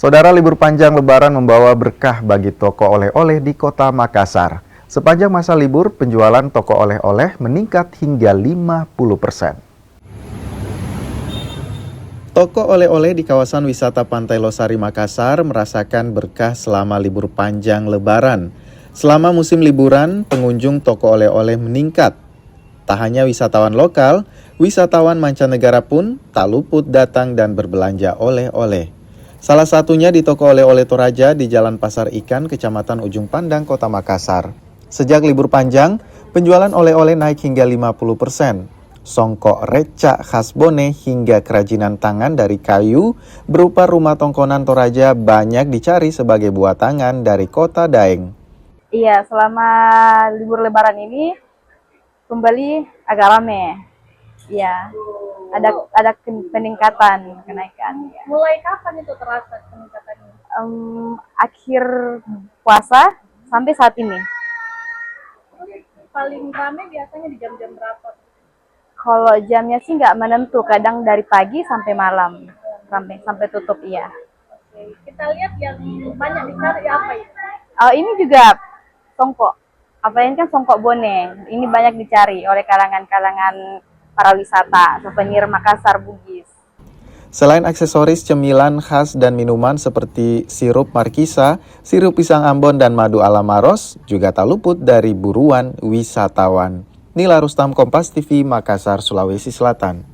Saudara, libur panjang Lebaran membawa berkah bagi toko oleh-oleh di kota Makassar. Sepanjang masa libur, penjualan toko oleh-oleh meningkat hingga 50%. Toko oleh-oleh di kawasan wisata Pantai Losari Makassar merasakan berkah selama libur panjang Lebaran. Selama musim liburan, pengunjung toko oleh-oleh meningkat. Tak hanya wisatawan lokal, wisatawan mancanegara pun tak luput datang dan berbelanja oleh-oleh. Salah satunya di toko oleh-oleh Toraja di Jalan Pasar Ikan, Kecamatan Ujung Pandang, Kota Makassar. Sejak libur panjang, penjualan oleh-oleh naik hingga 50%. Songkok reca khas Bone hingga kerajinan tangan dari kayu berupa rumah tongkonan Toraja banyak dicari sebagai buah tangan dari kota Daeng. Iya, selama libur Lebaran ini pembeli agak rame. Iya, ada peningkatan kenaikan. Ya. Mulai kapan itu terasa peningkatannya? Akhir puasa sampai saat ini. Paling ramai biasanya di jam-jam berapa? Kalau jamnya sih nggak menentu, kadang dari pagi sampai malam, sampai tutup. Iya. Oke. Kita lihat yang banyak dicari apa itu? Ini juga songkok. Apa ini kan songkok Bone. Ini banyak dicari oleh kalangan para wisata, souvenir Makassar Bugis. Selain aksesoris, cemilan khas dan minuman seperti sirup markisa, sirup pisang Ambon, dan madu ala Maros juga tak luput dari buruan wisatawan. Nila Rustam, Kompas TV, Makassar, Sulawesi Selatan.